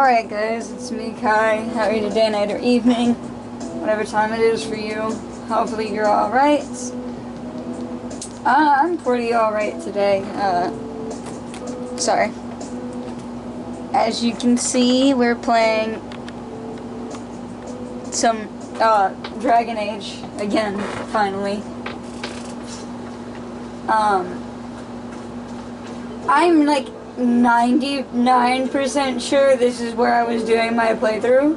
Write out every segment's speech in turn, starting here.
Alright guys, it's me, Kai. How are you today, night or evening? Whatever time it is for you. Hopefully you're alright. I'm pretty alright today. Sorry. As you can see, we're playing some, Dragon Age again, finally. I'm like 99% sure this is where I was doing my playthrough.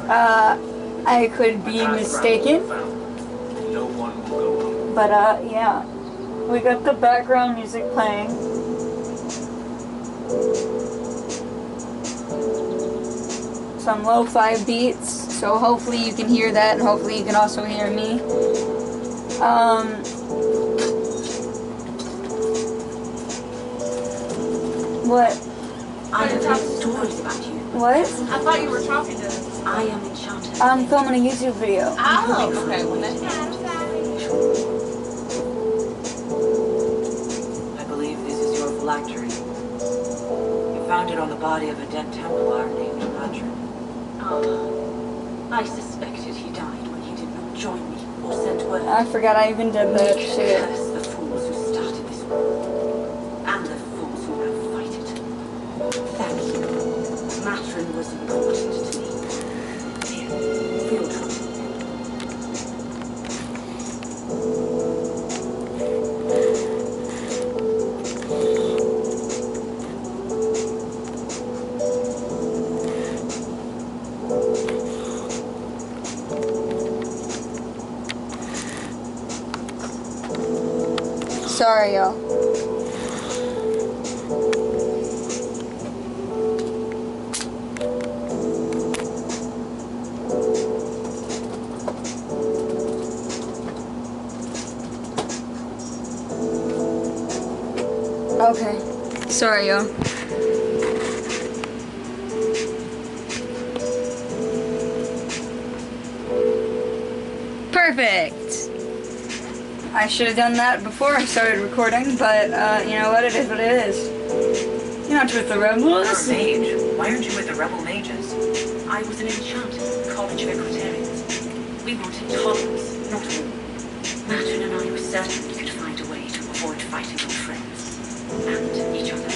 I could be mistaken. But, yeah. We got the background music playing. Some lo-fi beats, so hopefully you can hear that, and hopefully you can also hear me. What? I have heard stories about you. What? I thought you were talking to us. I am enchanted. I'm filming a YouTube video. Oh, okay. Well, then. I believe this is your phylactery. You found it on the body of a dead Templar named Matron. I suspected he died when he did not join me or send word. I forgot I even did that shit. Curse the fools who started this war. And the fools who now fight it. Thank you. Matron was important to me. Here, feel trouble. Sorry, y'all. Okay. Sorry, y'all. Perfect! I should have done that before I started recording, but, you know what? It is what it is. You're not with the rebels. You're a mage. Why aren't you with the rebel mages? I was an enchanter at the College of Equitarians. We wanted tolerance, not war. Matron and I were certain we could find a way to avoid fighting our friends. And each other. I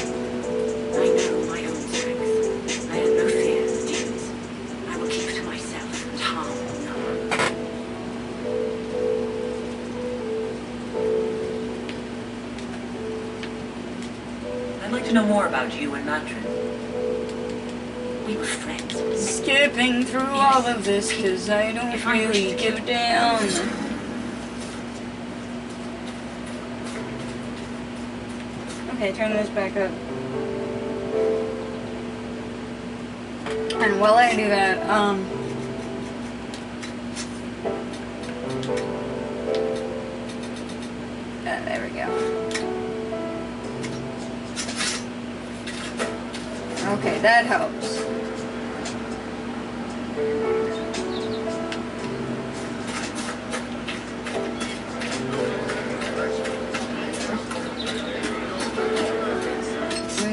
know my own strength. I have no fear of demons. I will keep to myself and harm no one. I'd like to know more about you and Matron. We were friends. Skipping through all of this, cause I don't really give a damn. Okay, turn this back up. And while I do that, there we go. Okay, that helps.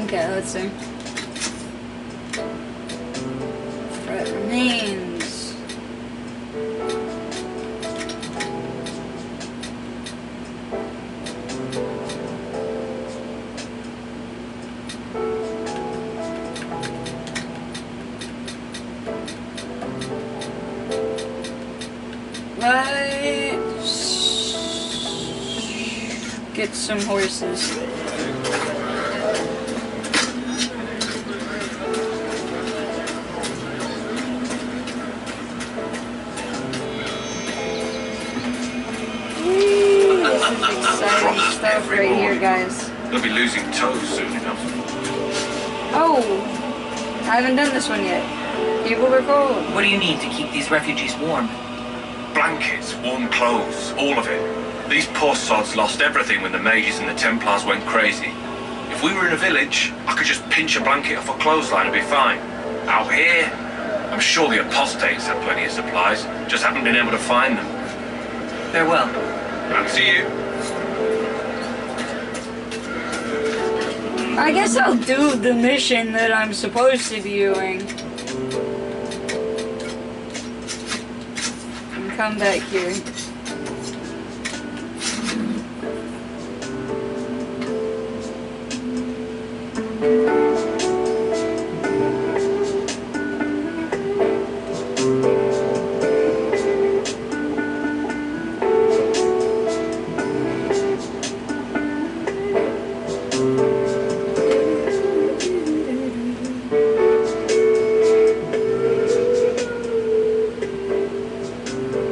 Okay, let's see. Threat remains. Let's get some horses. Exciting stuff right here, guys. You'll be losing toes soon enough. Oh, I haven't done this one yet. People are cold. What do you need to keep these refugees warm? Blankets, warm clothes, all of it. These poor sods lost everything when the mages and the Templars went crazy. If we were in a village, I could just pinch a blanket off a clothesline and be fine. Out here, I'm sure the apostates have plenty of supplies, just haven't been able to find them. Farewell. And to you. I guess I'll do the mission that I'm supposed to be doing. And come back here.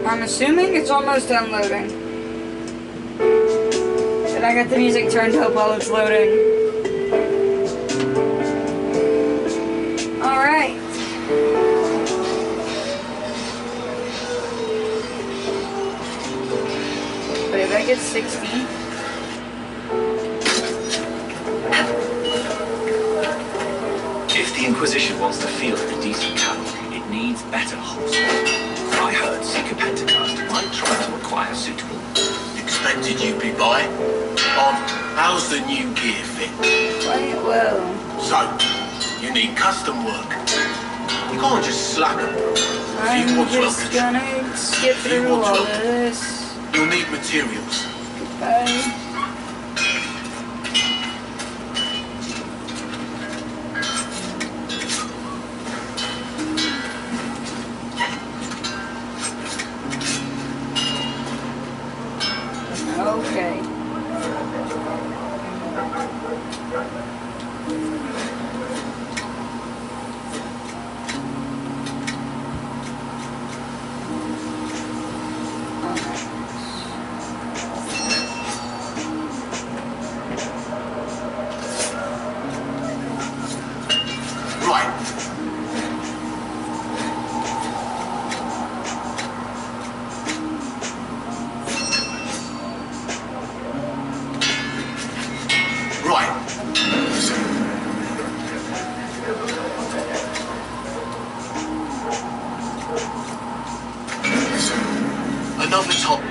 I'm assuming it's almost downloading. And I got the music turned up while it's loading. Alright. But if I get 60. If the Inquisition wants to field a decent cavalry, it needs better horsemen. I heard Seeker Pentecost might try to acquire suitable. Expected you'd be by. On, how's the new gear fit? Quite well. So, you need custom work. You can't just slack 'em. I'm you want just 12 gonna skip If you through want all 12 of this. You'll need materials. Bye. Okay. Right. Right. Another top.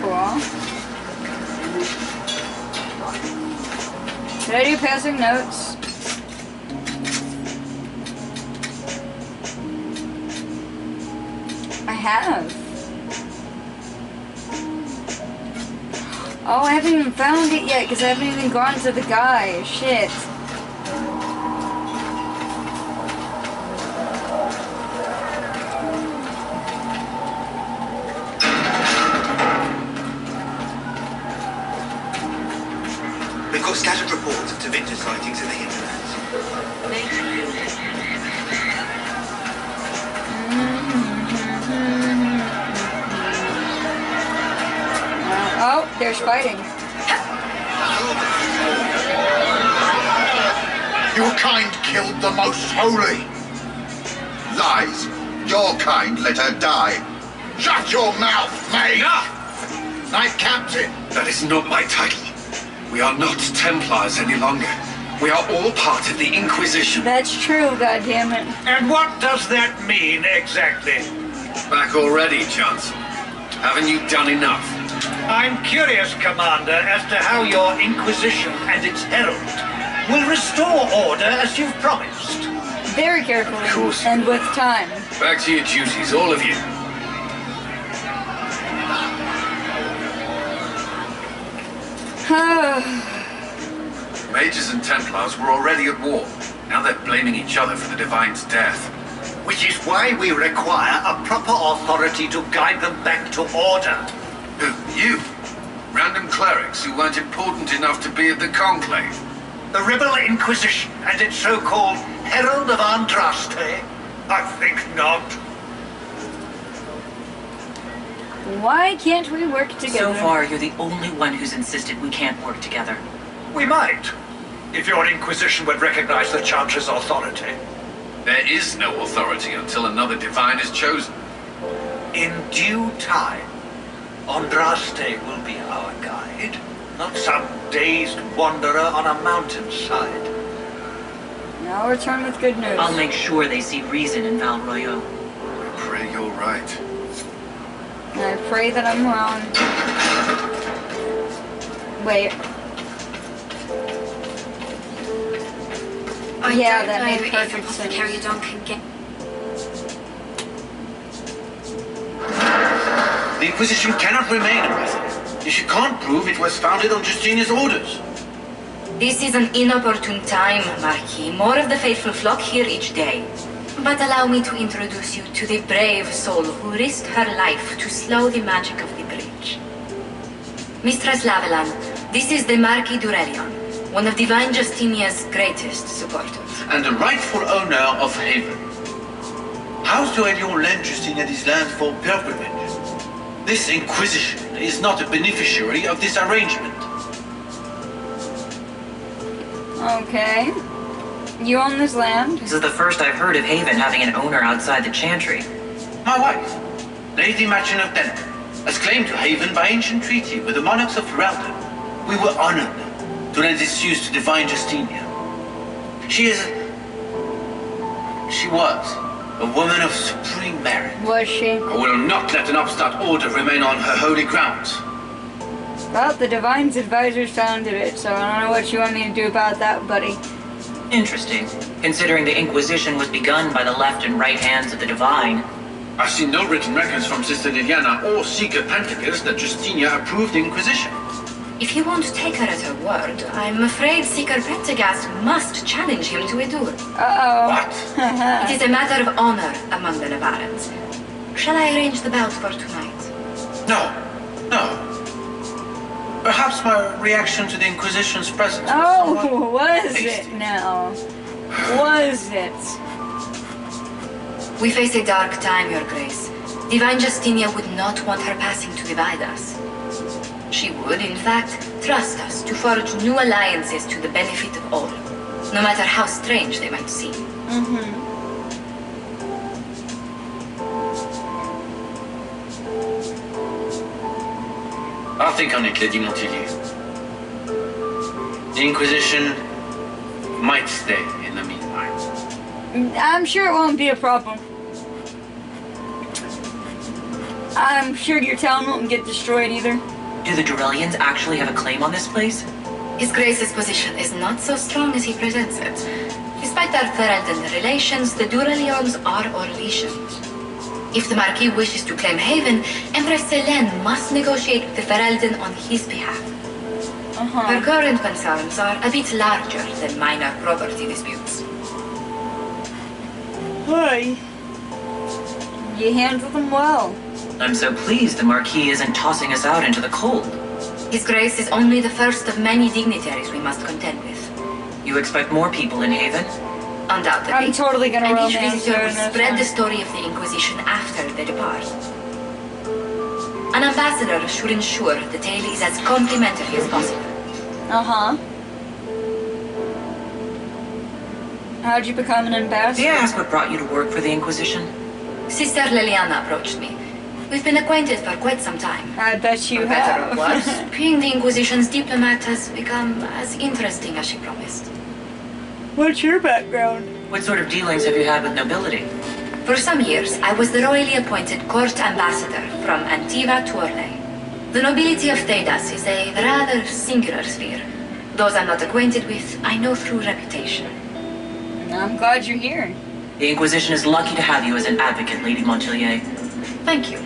Cool. Did I do passing notes? I have. Oh, I haven't even found it yet because I haven't even gone to the guy. Shit. We've got scattered reports of Tevinter sightings in the hinterlands. Oh, there's fighting. Your kind killed the most holy. Lies. Your kind let her die. Shut your mouth, mate! Enough! Knight Captain. That is not my title. We are not Templars any longer. We are all part of the Inquisition. That's true, goddammit. And what does that mean exactly? Back already, Chancellor. Haven't you done enough? I'm curious, Commander, as to how your Inquisition and its herald will restore order as you've promised. Very carefully. Of course. And with time. Back to your duties, all of you. Mages and Templars were already at war. Now they're blaming each other for the Divine's death. Which is why we require a proper authority to guide them back to order. Who? You? Random clerics who weren't important enough to be at the Conclave? The Rebel Inquisition and its so-called Herald of Andraste? I think not. Why can't we work together? So far, you're the only one who's insisted we can't work together. We might, if your Inquisition would recognize the Chancellor's authority. There is no authority until another Divine is chosen. In due time, Andraste will be our guide, not some dazed wanderer on a mountainside. Now I'll return with good news. I'll make sure they see reason in Val Royeaux. I pray you're right. And I pray that I'm wrong. Wait. Yeah, that made perfect sense. The Inquisition cannot remain, Ambassador. If you can't prove it was founded on Justinia's orders. This is an inopportune time, Marquis. More of the faithful flock here each day. But allow me to introduce you to the brave soul who risked her life to slow the magic of the breach. Mistress Lavelan, this is the Marquis d'Aurelion, one of Divine Justinia's greatest supporters. And the rightful owner of Haven. House d'Aurelion lent Justinia these lands for pilgrimage. This Inquisition is not a beneficiary of this arrangement. Okay. You own this land? This is the first I've heard of Haven having an owner outside the Chantry. My wife, Lady Machin of Denver, has claimed to Haven by ancient treaty with the monarchs of Ferelden. We were honored to lend this use to Divine Justinia. She was a woman of supreme merit. Was she? I will not let an upstart order remain on her holy grounds. Well, the Divine's advisors founded it, so I don't know what you want me to do about that, buddy. Interesting, considering the Inquisition was begun by the left and right hands of the Divine. I've seen no written records from Sister Liliana or Seeker Pentecost that Justinia approved the Inquisition. If you won't take her at her word, I'm afraid Seeker Pentecost must challenge him to a duel. Uh-oh. What? It is a matter of honor among the Navarrans. Shall I arrange the bout for tonight? No. Perhaps my reaction to the Inquisition's presence Oh, was hasty. it now? Was it? We face a dark time, Your Grace. Divine Justinia would not want her passing to divide us. She would, in fact, trust us to forge new alliances to the benefit of all, no matter how strange they might seem. I'll think on it, Lady Montillier. The Inquisition might stay in the meanwhile. I'm sure it won't be a problem. I'm sure your town won't get destroyed either. Do the Durelians actually have a claim on this place? His Grace's position is not so strong as he presents it. Despite our Ferelden relations, the Durelions are Orlesians. If the Marquis wishes to claim Haven, Empress Selene must negotiate with the Ferelden on his behalf. Her current concerns are a bit larger than minor property disputes. Hi. You handle them well. I'm so pleased the Marquis isn't tossing us out into the cold. His Grace is only the first of many dignitaries we must contend with. You expect more people in Haven? Undoubtedly. I'm totally gonna And each romance visitor her will in this spread one. the story of the Inquisition after they depart. An ambassador should ensure the tale is as complimentary as possible. How'd you become an ambassador? May I ask what brought you to work for the Inquisition? Sister Liliana approached me. We've been acquainted for quite some time. I bet you For better or have. worse, being the Inquisition's diplomat has become as interesting as she promised. What's your background? What sort of dealings have you had with nobility? For some years, I was the royally appointed court ambassador from Antiva to Orlais. The nobility of Thedas is a rather singular sphere. Those I'm not acquainted with, I know through reputation. I'm glad you're here. The Inquisition is lucky to have you as an advocate, Lady Montillier. Thank you.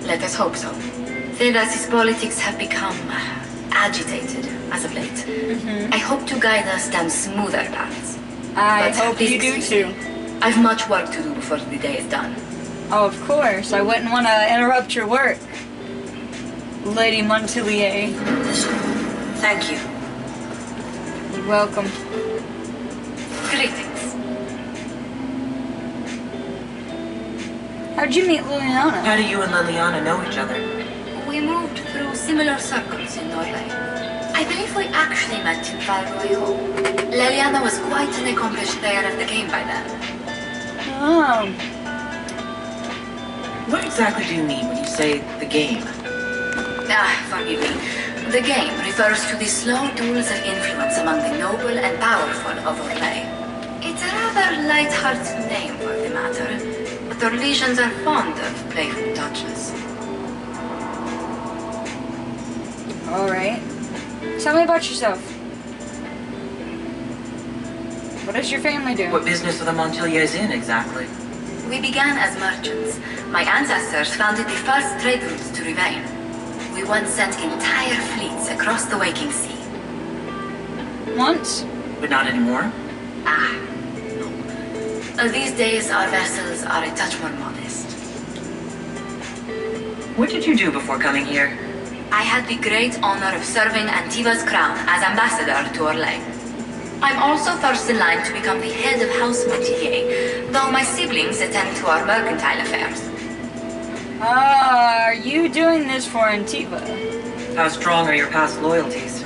Let us hope so. Thedas' politics have become agitated as of late. I hope to guide us down smoother paths. I But hope please you do excuse too. me. I've much work to do before the day is done. Oh, of course. I wouldn't want to interrupt your work. Lady Montillier. Thank you. You're welcome. Greetings. How'd you meet Liliana? How do you and Liliana know each other? We moved through similar circles in Norway. I believe we actually met in Val Royal. Liliana was quite an accomplished player of the game by then. Oh. What exactly do you mean when you say the game? Forgive me. The game refers to the slow duels of influence among the noble and powerful of Orlais. It's a rather light-hearted name for the matter, but Orlesians are fond of playful touches. Alright. Tell me about yourself. What does your family do? What business are the Montiliers in, exactly? We began as merchants. My ancestors founded the first trade routes to Rivain. We once sent entire fleets across the waking sea. Once? But not anymore? No. These days, our vessels are a touch more modest. What did you do before coming here? I had the great honor of serving Antiva's crown as ambassador to Orlais. I'm also first in line to become the head of House Montilier, though my siblings attend to our mercantile affairs. Are you doing this for Antiva? How strong are your past loyalties?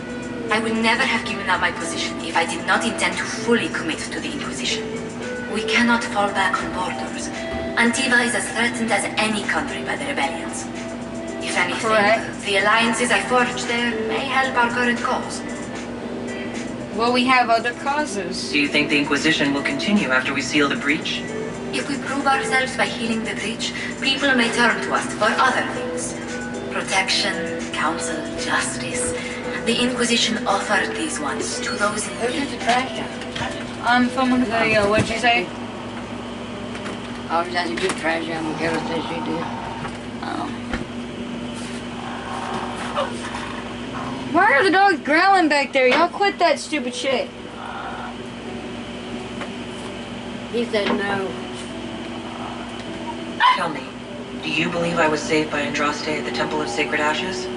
I would never have given up my position if I did not intend to fully commit to the Inquisition. We cannot fall back on borders. Antiva is as threatened as any country by the rebellions. If anything, Correct. the alliances I forged there may help our current cause. Well, we have other causes. Do you think the Inquisition will continue after we seal the breach? If we prove ourselves by healing the breach, people may turn to us for other things. Protection, counsel, justice. The Inquisition offered these ones to those in need. I'm filming the video. What'd you say? I was at a good treasure. I'm going to say she did. Oh. Why are the dogs growling back there? Y'all quit that stupid shit. He said no. Tell me, do you believe I was saved by Andraste at the Temple of Sacred Ashes?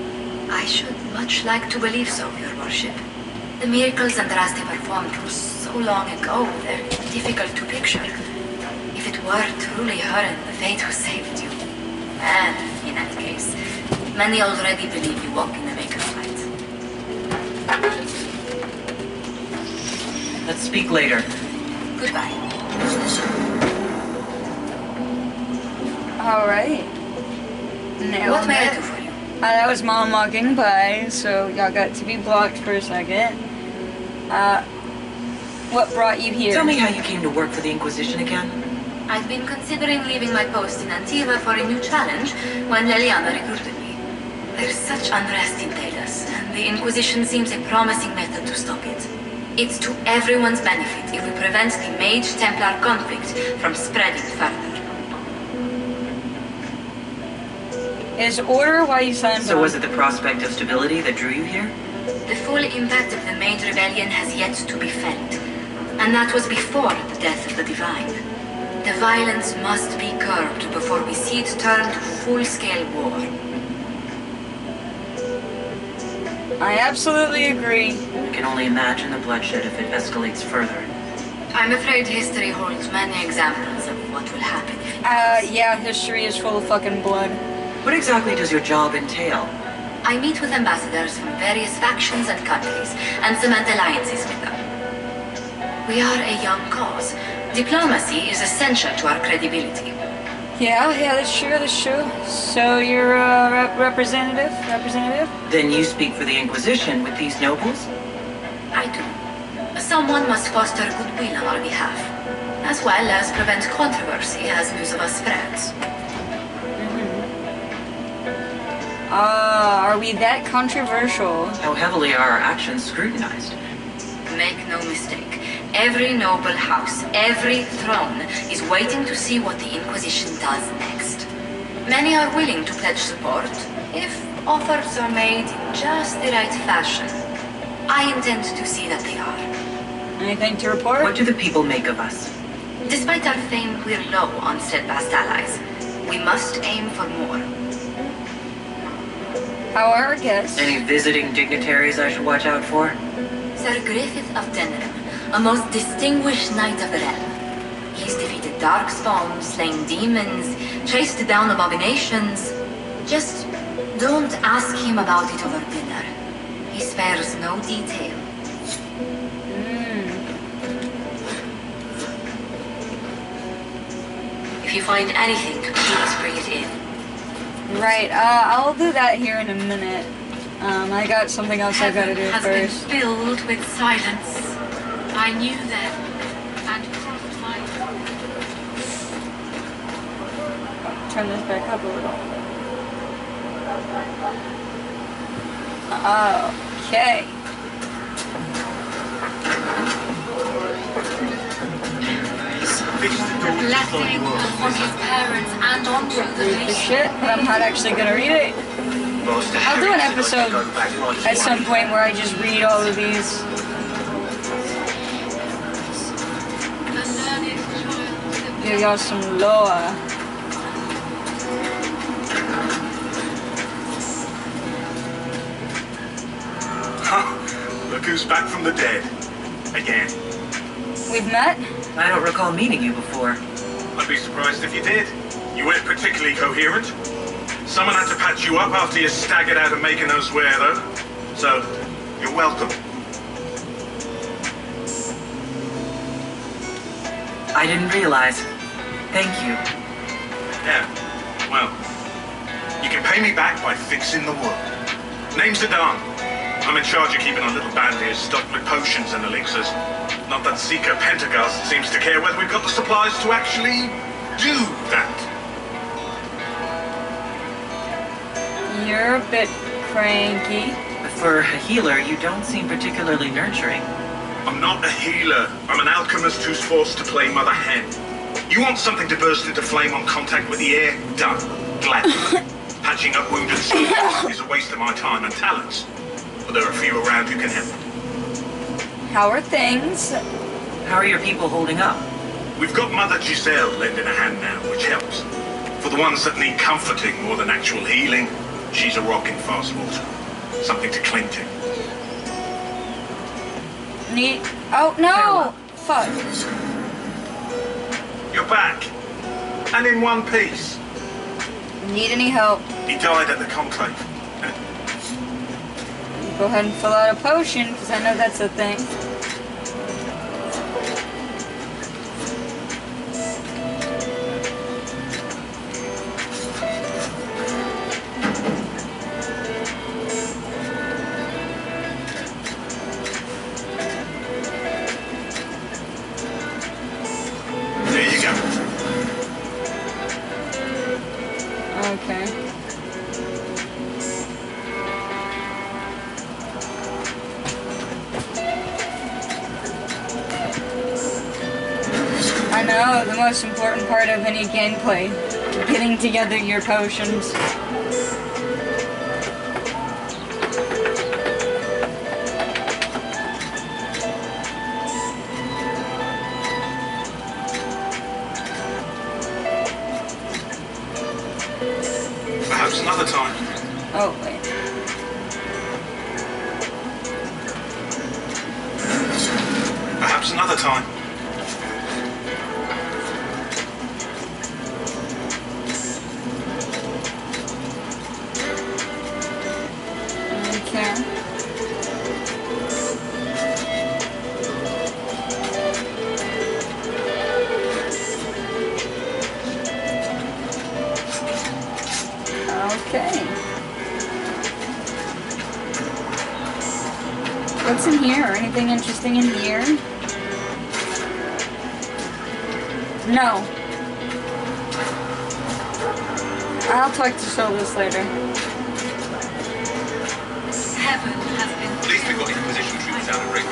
I should much like to believe so, Your Worship. The miracles Andraste performed were so long ago, they're difficult to picture. If it were truly her and the fate who saved you. And, in any case, many already believe you walk in the Maker's light. Let's speak later. Goodbye. Alright. What may I do for you? That was Mom walking by, so y'all got to be blocked for a second. What brought you here? Tell me how you came to work for the Inquisition again. I've been considering leaving my post in Antiva for a new challenge when Leliana recruited me. There's such unrest in Talos, and the Inquisition seems a promising method to stop it. It's to everyone's benefit if we prevent the Mage-Templar conflict from spreading further. Is order why you signed So on? was it the prospect of stability that drew you here? The full impact of the Mage Rebellion has yet to be felt, and that was before the death of the Divine. The violence must be curbed before we see it turn to full-scale war. I absolutely agree. I can only imagine the bloodshed if it escalates further. I'm afraid history holds many examples of what will happen if it Yeah, history is full of fucking blood. What exactly does your job entail? I meet with ambassadors from various factions and countries and cement alliances with them. We are a young cause. Diplomacy is essential to our credibility. Yeah, that's true. So you're a representative? Then you speak for the Inquisition with these nobles? I do. Someone must foster goodwill on our behalf, as well as prevent controversy as news of us spreads. Are we that controversial? How heavily are our actions scrutinized? Make no mistake. Every noble house, every throne is waiting to see what the Inquisition does next. Many are willing to pledge support if offers are made in just the right fashion. I intend to see that they are. Anything to report? What do the people make of us? Despite our fame, we're low on steadfast allies. We must aim for more. How are our guests? Any visiting dignitaries I should watch out for? Sir Griffith of Denham, a most distinguished knight of the realm. He's defeated darkspawn, slain demons, chased down abominations. Just don't ask him about it over dinner. He spares no detail. If you find anything, please bring it in. Right, I'll do that here in a minute. I got something else I gotta do has first. been filled with silence. I knew them and crossed my... Turn this back up a little. Okay. Blessing upon his parents and on through the Read the nation. shit, but I'm not actually gonna read it. I'll do an episode at some point where I just read all of these. Give y'all some lore. Look who's back from the dead. Again. We've met? I don't recall meeting you before. I'd be surprised if you did. You weren't particularly coherent. Someone had to patch you up after you staggered out of making us wear, though. So, you're welcome. I didn't realize. Thank you. Yeah, well, you can pay me back by fixing the world. Name's Zidane. I'm in charge of keeping our little band here stocked with potions and elixirs. Not that Seeker Pentagast seems to care whether we've got the supplies to actually do that. You're a bit cranky. For a healer, you don't seem particularly nurturing. I'm not a healer. I'm an alchemist who's forced to play Mother Hen. You want something to burst into flame on contact with the air? Done. Glad. Patching up wounded soldiers is a waste of my time and talents. But there are a few around who can help. How are things? How are your people holding up? We've got Mother Giselle lending a hand now, which helps. For the ones that need comforting more than actual healing, she's a rock in fast water. Something to cling to. Need. Oh no! Fuck. You're back. And in one piece. Need any help? He died at the conclave. Go ahead and fill out a potion, because I know that's a thing. There you go. Okay. I know, the most important part of any gameplay. Getting together your potions. Perhaps another time. Oh, wait. Perhaps another time. Okay. Okay. What's in here? Anything interesting in here? No. I'll talk to Solus later. Heaven has been. At least we've got Inquisition troops out of ring.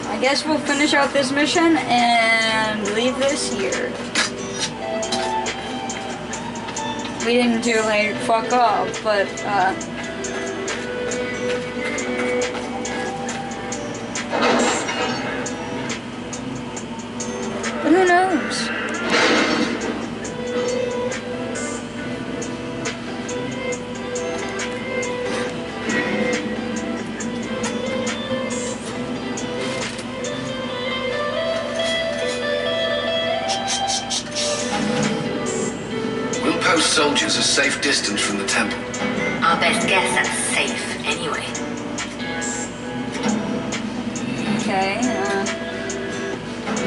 I guess we'll finish out this mission and leave this here. We didn't do like fuck off, but who knows? We'll post soldiers a safe distance from the temple. Our best guess that's safe, anyway. Okay,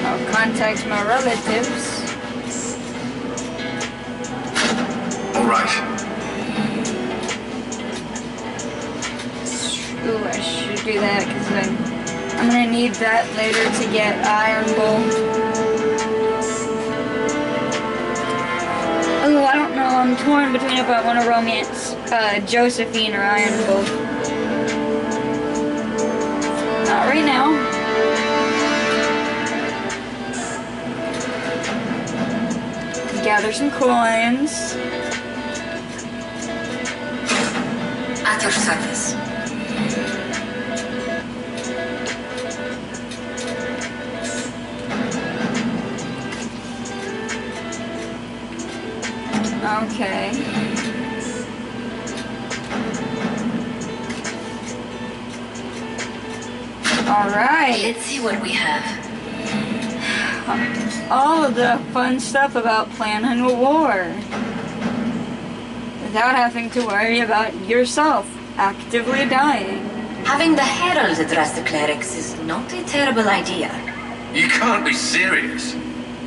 I'll contact my relatives. All right. Ooh, I should do that because I'm gonna need that later to get Iron Bolt. Oh, I don't know. I'm torn between if I want to romance Josephine or Iron Bolt. gather some coins. At your service. Okay. Alright. Let's see what we have. All of the fun stuff about planning a war. Without having to worry about yourself actively dying. Having the herald address the clerics is not a terrible idea. You can't be serious.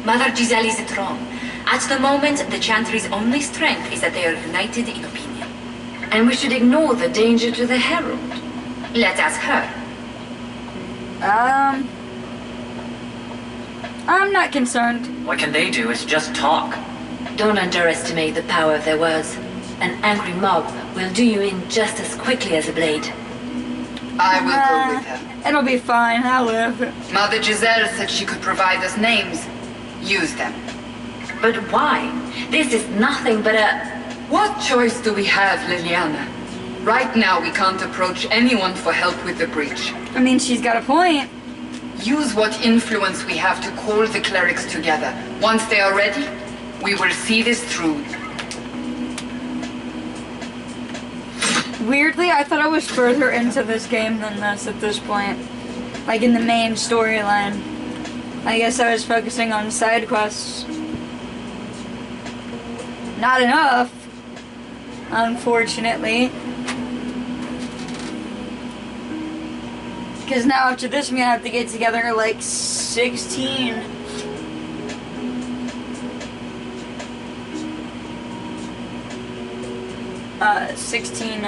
Mother Giselle is wrong. At the moment, the Chantry's only strength is that they are united in opinion. And we should ignore the danger to the herald. Let's ask her. I'm not concerned. What can they do? It's just talk. Don't underestimate the power of their words. An angry mob will do you in just as quickly as a blade. I will go with her. It'll be fine. I'll live. Mother Giselle said she could provide us names. Use them. But why? This is nothing but a... What choice do we have, Liliana? Right now, we can't approach anyone for help with the breach. I mean, she's got a point. Use what influence we have to call the clerics together. Once they are ready, we will see this through. Weirdly, I thought I was further into this game than this at this point. Like in the main storyline. I guess I was focusing on side quests. Not enough, unfortunately. Because now after this, I'm gonna have to get together like 16. 16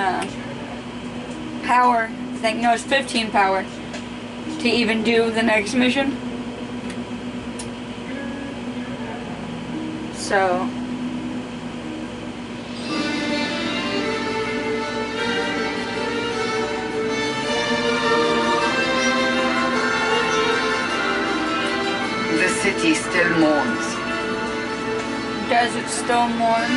power. I think, no, it's 15 power to even do the next mission. So... The city still mourns. Does it still mourn?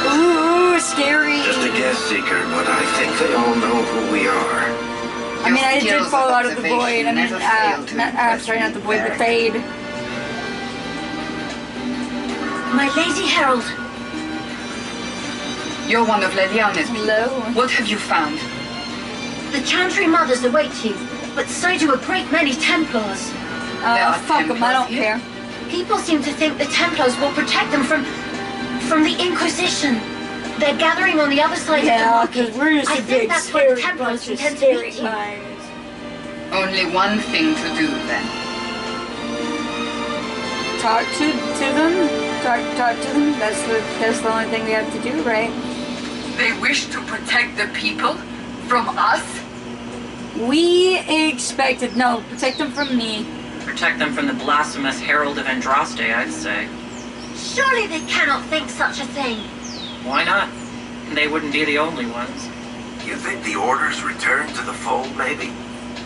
Ooh, scary. Just a guest seeker, but I think they all know who we are. I mean, I did fall out of the void. I mean, sorry, not the void, the fade. My Lady Herald. You're one of Leliana's. Hello. What have you found? The Chantry mothers await you, but so do a great many Templars. Fuck them, I don't care. People seem to think the Templars will protect them from the Inquisition. They're gathering on the other side of the market. Because we're just I a think big that's where the scary Templars bunch of intend to scary meet you. guys. Only one thing to do then. Talk to them. Talk to them. That's the only thing we have to do, right? They wish to protect the people from us? We expected protect them from me. Protect them from the blasphemous Herald of Andraste, I'd say. Surely they cannot think such a thing. Why not? They wouldn't be the only ones. You think the orders return to the fold, maybe?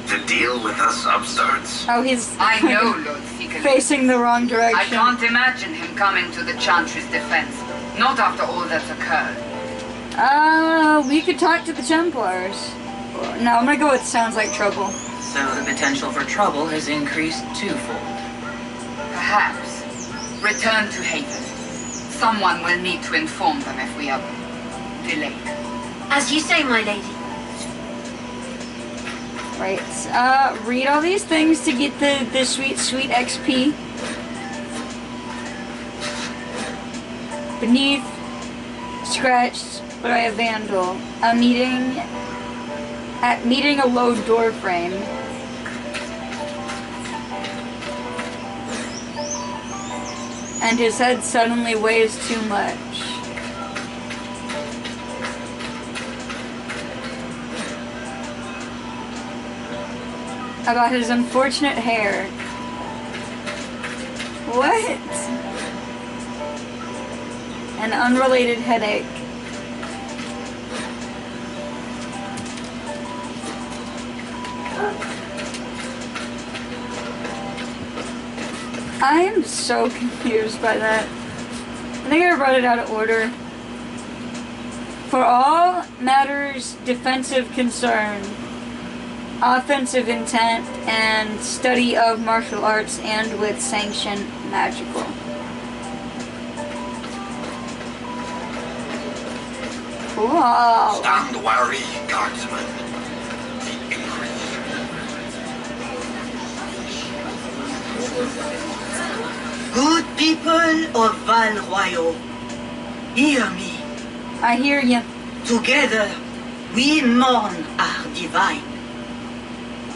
To deal with us upstarts? Oh, he's I know, Lord Seeker. facing the wrong direction. I can't imagine him coming to the Chantry's defense. Not after all that's occurred. We could talk to the Templars. No, I'm gonna go with sounds like trouble. So the potential for trouble has increased twofold. Perhaps. Return to Haven. Someone will need to inform them if we are delayed. As you say, my lady. Right. Read all these things to get the sweet XP. Beneath, scratched, but I have Vandal. Meeting a low door frame. And his head suddenly weighs too much. About his unfortunate hair. What? An unrelated headache. I am so confused by that. I think I wrote it out of order. For all matters defensive concern, offensive intent, and study of martial arts and with sanction magical. Cool. Stand wary, guardsmen. The Inquisition. Good people of Val Royal, hear me. I hear you. Together, we mourn our divine.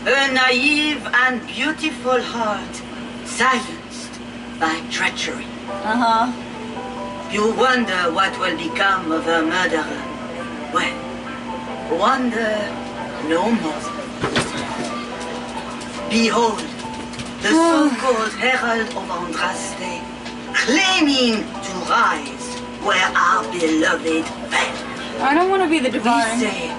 A naive and beautiful heart, silenced by treachery. Uh-huh. You wonder what will become of a murderer. Well, wonder no more. Behold, the so-called Herald of Andraste, claiming to rise where our beloved fell. I don't want to be the divine. We say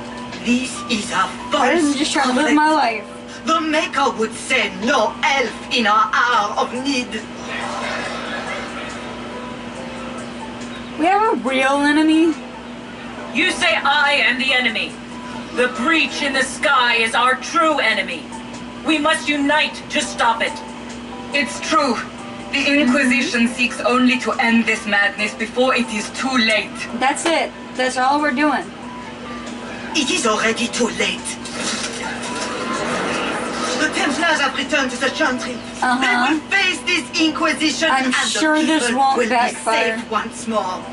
this is a false I'm just trying to live my life. The Maker would send no elf in our hour of need. We have a real enemy. You say I am the enemy. The breach in the sky is our true enemy. We must unite to stop it. It's true. The Inquisition seeks only to end this madness before it is too late. That's it. That's all we're doing. It is already too late. The Templars have returned to the Chantry. They will face this Inquisition I'm and sure the this people won't will backfire. be saved once more.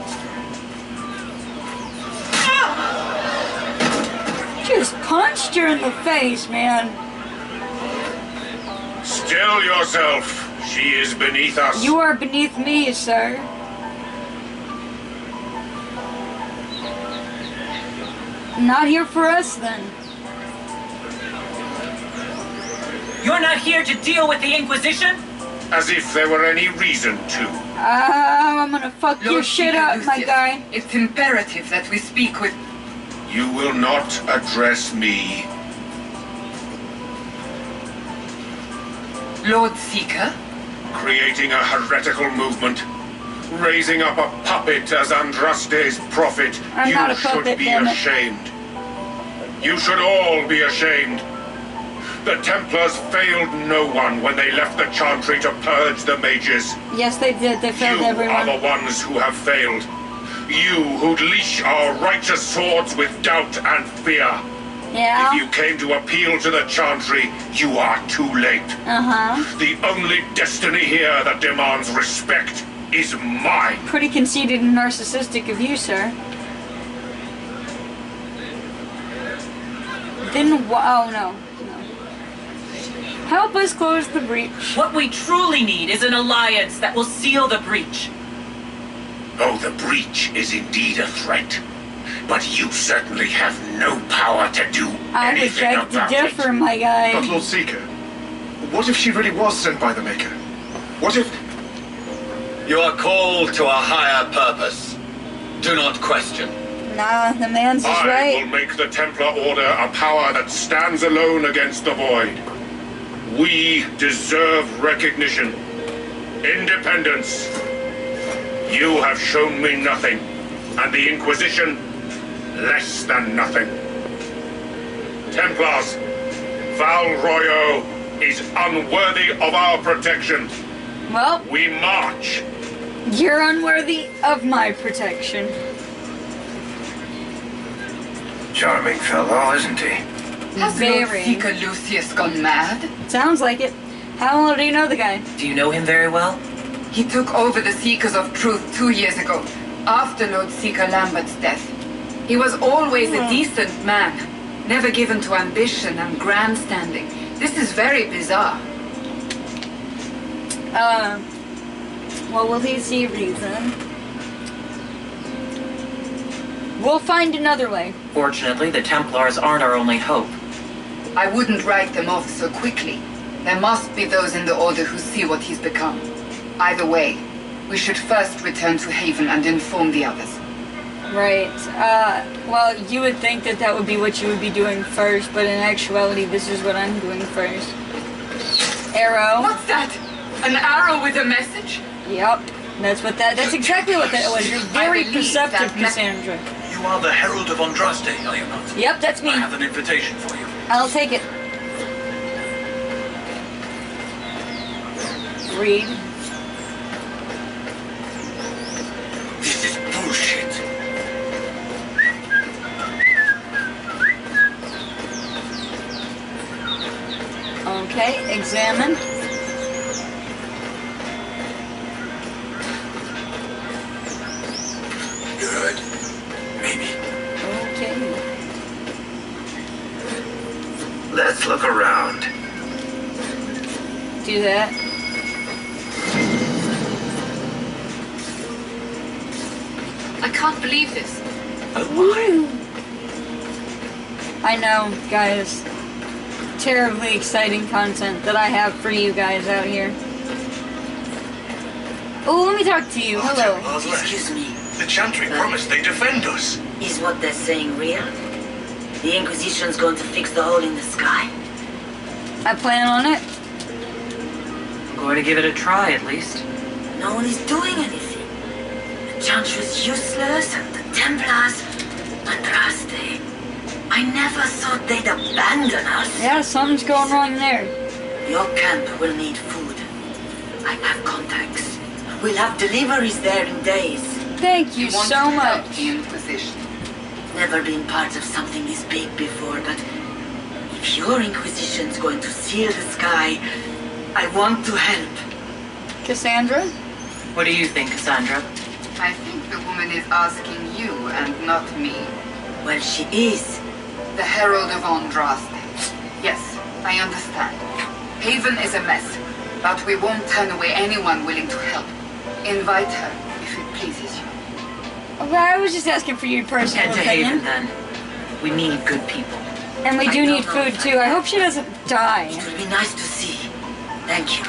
Just punched her in the face, man. Still yourself. She is beneath us. You are beneath me, sir. Not here for us, then. You're not here to deal with the Inquisition? As if there were any reason to. I'm gonna fuck your shit up, my guy. It's imperative that we speak with... You will not address me. Lord Seeker? Creating a heretical movement. Raising up a puppet as Andraste's prophet. I'm not a should puppet, be damn it. ashamed. You should all be ashamed. The Templars failed no one when they left the Chantry to purge the mages. Yes, they did. They failed You everyone. are the ones who have failed. You who'd leash our righteous swords with doubt and fear. Yeah? If you came to appeal to the Chantry, you are too late. Uh-huh. The only destiny here that demands respect is mine. Pretty conceited and narcissistic of you, sir. Then oh no. Help us close the breach. What we truly need is an alliance that will seal the breach. Oh, the breach is indeed a threat. But you certainly have no power to do I would anything beg to about differ, it. my guy. But Lord Seeker, what if she really was sent by the Maker? What if... You are called to a higher purpose. Do not question. Nah, the man's is I right. will make the Templar Order a power that stands alone against the Void. We deserve recognition. Independence. You have shown me nothing, and the Inquisition, less than nothing. Templars, Val Royo is unworthy of our protection. Well, we march. You're unworthy of my protection. Charming fellow, isn't he? Has Lord Seeker Lucius gone mad? Sounds like it. How well do you know the guy? Do you know him very well? He took over the Seekers of Truth 2 years ago, after Lord Seeker Lambert's death. He was always a decent man, never given to ambition and grandstanding. This is very bizarre. Well, will he see reason? We'll find another way. Fortunately, the Templars aren't our only hope. I wouldn't write them off so quickly. There must be those in the Order who see what he's become. Either way, we should first return to Haven and inform the others. Right. Well, you would think that that would be what you would be doing first, but in actuality, this is what I'm doing first. Arrow. What's that? An arrow with a message? Yep. That's exactly what that was. You're very perceptive, Cassandra. You are the Herald of Andraste, are you not? Yep, that's me. I have an invitation for you. I'll take it. Read. This is bullshit. Okay, examine. Good. Maybe. Okay. Let's look around. Do that. I can't believe this. Oh my. I know, guys. Terribly exciting content that I have for you guys out here. Oh, let me talk to you. Hello. Excuse me. The Chantry promised they'd defend us. Is what they're saying real? The Inquisition's going to fix the hole in the sky? I plan on it. I'm going to give it a try, at least. No one is doing anything. The Chantry's useless, and the Templars, Andraste. I never thought they'd abandon us. Yeah, something's going wrong there. Your camp will need food. I have contacts. We'll have deliveries there in days. Thank you so much. The Inquisition. Never been part of something this big before, but if your Inquisition's going to seal the sky, I want to help. Cassandra? What do you think, Cassandra? I think the woman is asking you and not me. Well, she is. The Herald of Andraste. Yes, I understand. Haven is a mess, but we won't turn away anyone willing to help. Invite her, if it pleases you. Okay, I was just asking for your personal Head to opinion. Haven, then. We need good people. And we do need food, too. I hope she doesn't die. It will be nice to see. Thank you.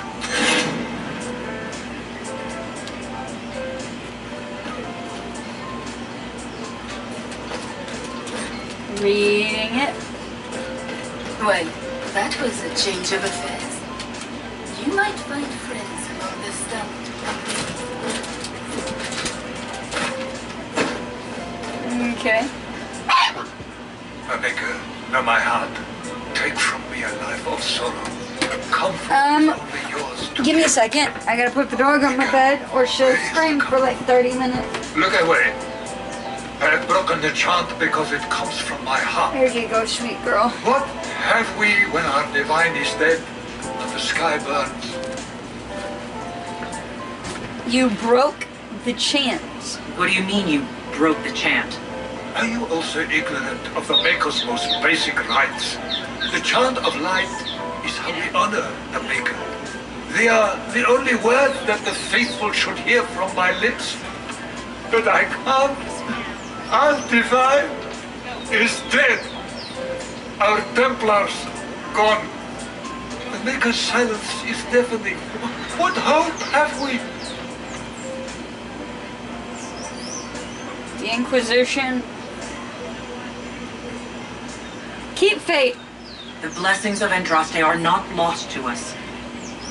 Reading it. Well, that was a change of affairs. You might find friends among the stump. Okay. Maker, know my heart. Take from me a life of sorrow. Comfort only yours. Give me a second. I gotta put the dog on my bed, or she'll scream for like 30 minutes. Look away. I have broken the chant because it comes from my heart. Here you go, sweet girl. What have we when our divine is dead and the sky burns? You broke the chant. What do you mean you broke the chant? Are you also ignorant of the Maker's most basic rites? The chant of light is how we honor the Maker. They are the only words that the faithful should hear from my lips. But I can't. Our divine is dead. Our Templars gone. The Maker's silence is deafening. What hope have we? The Inquisition. Keep faith. The blessings of Andraste are not lost to us.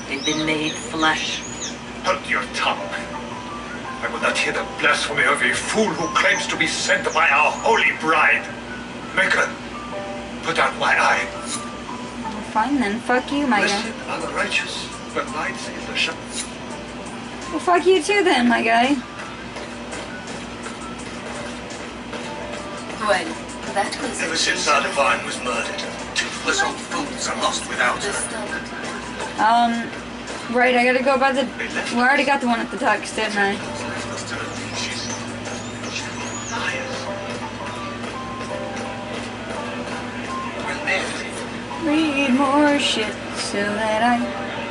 They've been made flesh. Hold your tongue. I will not hear the blasphemy of a fool who claims to be sent by our holy bride. Maker, put out my eye. Well, fine then. Fuck you, my guy. Blessed are the righteous, the lights in the shadow. Well, fuck you too then, my guy. Well, that was Ever since our divine was murdered, toothless old fools are lost without her. Right, I gotta go by the... We already got the one at the docks, didn't I? Read more shit so that I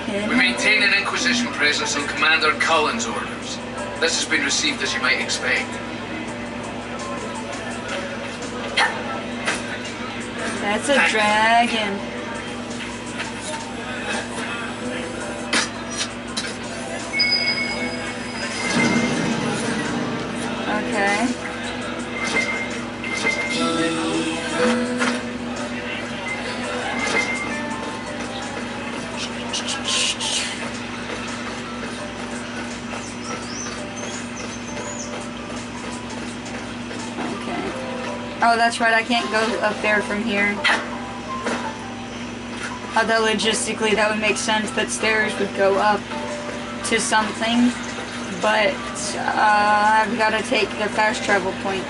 can... We maintain an Inquisition presence on Commander Cullen's orders. This has been received as you might expect. That's a dragon. Okay. Oh, that's right, I can't go up there from here. Although logistically that would make sense that stairs would go up to something. But I've got to take the fast travel point.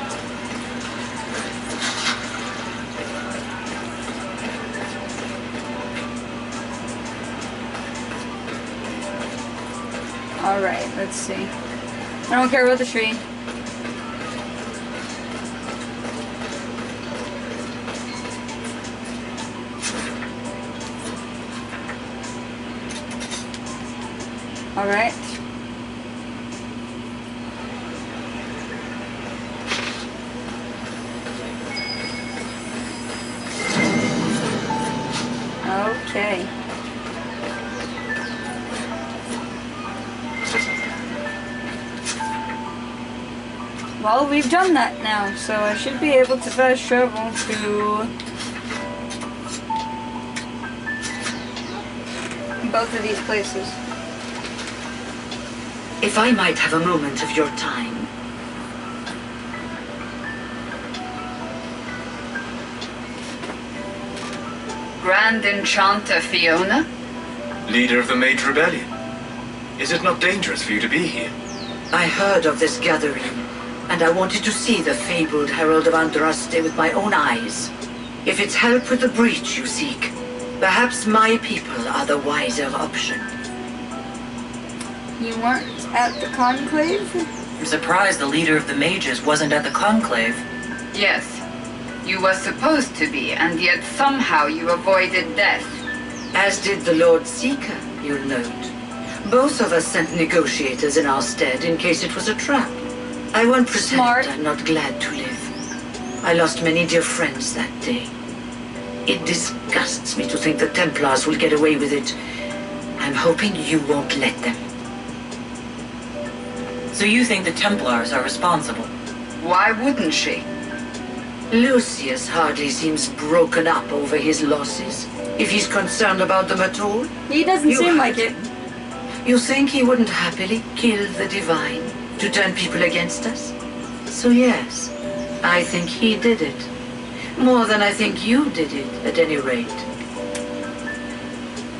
Alright, let's see. I don't care about the tree. Alright. Okay. Well, we've done that now, so I should be able to fast travel to both of these places. If I might have a moment of your time. Grand Enchanter Fiona? Leader of the Mage Rebellion. Is it not dangerous for you to be here? I heard of this gathering, and I wanted to see the fabled Herald of Andraste with my own eyes. If it's help with the breach you seek, perhaps my people are the wiser option. You weren't at the conclave? I'm surprised the leader of the mages wasn't at the conclave. Yes. You were supposed to be, and yet somehow you avoided death. As did the Lord Seeker, you'll note. Both of us sent negotiators in our stead in case it was a trap. I won't pretend I'm not glad to live. I lost many dear friends that day. It disgusts me to think the Templars will get away with it. I'm hoping you won't let them. So you think the Templars are responsible? Why wouldn't she? Lucius hardly seems broken up over his losses, if he's concerned about them at all. He doesn't seem like it. You think he wouldn't happily kill the Divine to turn people against us? So yes, I think he did it. More than I think you did it, at any rate.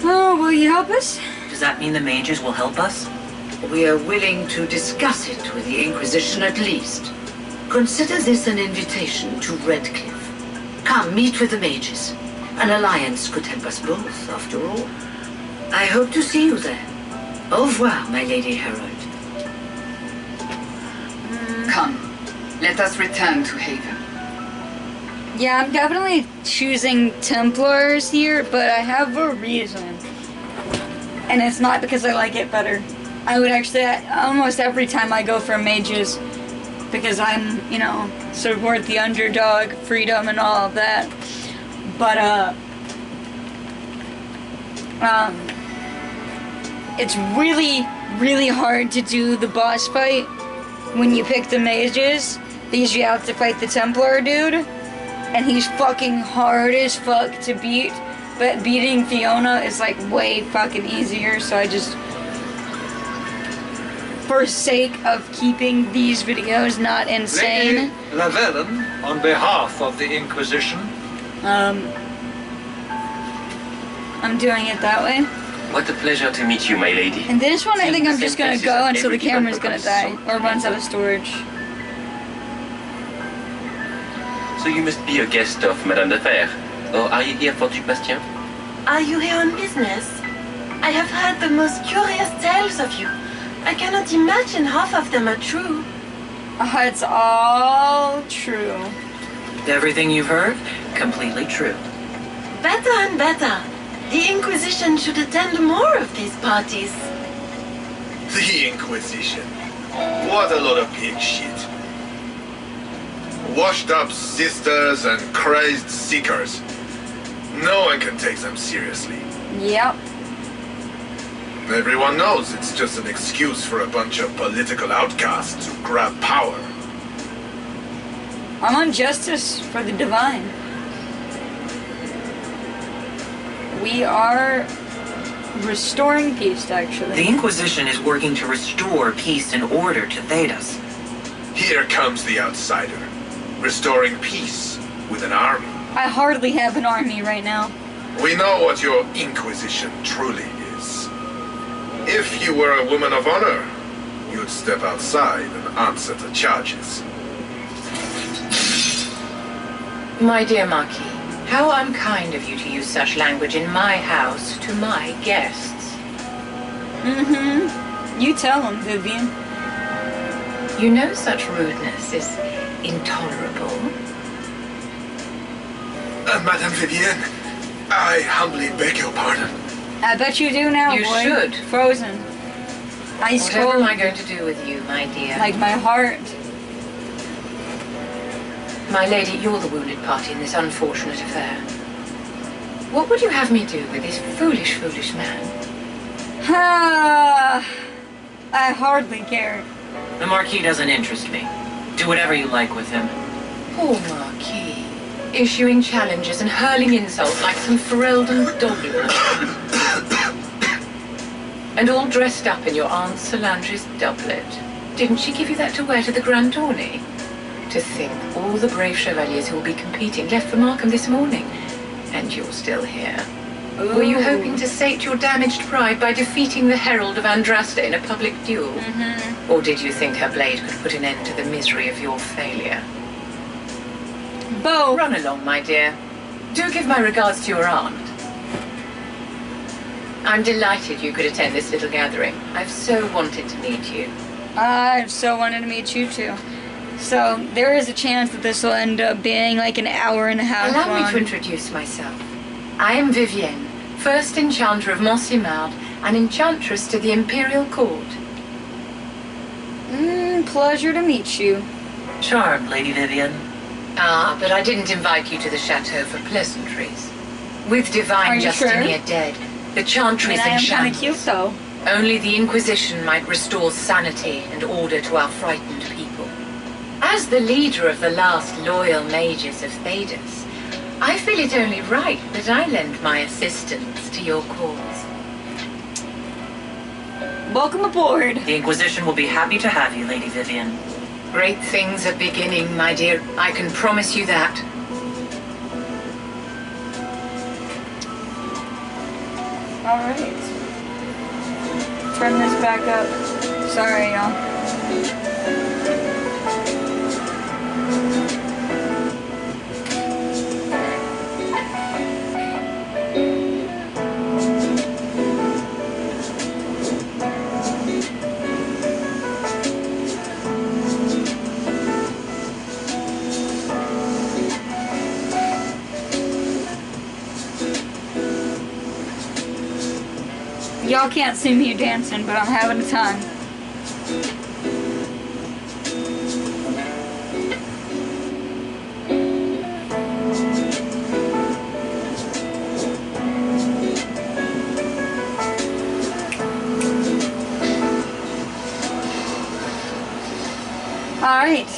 Oh, will you help us? Does that mean the mages will help us? We are willing to discuss it with the Inquisition at least. Consider this an invitation to Redcliffe. Come, meet with the mages. An alliance could help us both, after all. I hope to see you there. Au revoir, my Lady Herald. Come, let us return to Haven. Yeah, I'm definitely choosing Templars here, but I have a reason. And it's not because I like it better. I would actually, almost every time I go for mages, because I'm, you know, support the underdog, freedom, and all of that. But, it's really, really hard to do the boss fight when you pick the mages, because you have to fight the Templar dude, and he's fucking hard as fuck to beat, but beating Fiona is like way fucking easier, so I just, for sake of keeping these videos not insane. Lady Lavellan, on behalf of the Inquisition. I'm doing it that way. What a pleasure to meet you, my lady. And this one I think I'm just gonna go until the camera's gonna die, or runs out of storage. So you must be a guest of Madame de Fer. Or are you here for Duc Bastien? Are you here on business? I have heard the most curious tales of you. I cannot imagine half of them are true. It's all true. Everything you've heard, completely true. Better and better. The Inquisition should attend more of these parties. The Inquisition. What a lot of pig shit. Washed up sisters and crazed seekers. No one can take them seriously. Yep. Everyone knows it's just an excuse for a bunch of political outcasts to grab power. I'm on justice for the divine. We are restoring peace, actually. The Inquisition is working to restore peace and order to Thedas. Here comes the outsider. restoring peace with an army. I hardly have an army right now. We know what your Inquisition truly is. If you were a woman of honor, you'd step outside and answer the charges. My dear Marquis, how unkind of you to use such language in my house to my guests. You tell him, Vivian. You know such rudeness is intolerable. Madame Vivienne, I humbly beg your pardon. I bet you do now, You boy. should. Frozen. Ice Whatever cold. am I going to do with you, my dear? Like my heart. My lady, you're the wounded party in this unfortunate affair. What would you have me do with this foolish, foolish man? I hardly care. The Marquis doesn't interest me. Do whatever you like with him. Poor Marquis. Issuing challenges and hurling insults like some Ferelden dogblood. And all dressed up in your Aunt Solange's doublet. Didn't she give you that to wear to the Grand Tourney? To think all the brave chevaliers who will be competing left for Markham this morning. And you're still here. Ooh. Were you hoping to sate your damaged pride by defeating the Herald of Andraste in a public duel? Or did you think her blade could put an end to the misery of your failure? Both. Run along, my dear. Do give my regards to your aunt. I'm delighted you could attend this little gathering. I've so wanted to meet you. I've so wanted to meet you too. So there is a chance that this will end up being like an hour and a half Allow long. me to introduce myself. I am Vivienne, first enchanter of Montsimard, and enchantress to the Imperial Court. Pleasure to meet you. Charmed, Lady Vivian. Ah, but I didn't invite you to the chateau for pleasantries. With Are divine you Justinia sure? dead, the chantry is I in am kind of shambles. cute though. Only the Inquisition might restore sanity and order to our frightened people. As the leader of the last loyal mages of Thedas, I feel it only right that I lend my assistance to your cause. Welcome aboard. The Inquisition will be happy to have you, Lady Vivian. Great things are beginning, my dear. I can promise you that. Alright. Turn this back up. Sorry, y'all. Y'all can't see me dancing, but I'm having a time. Alright.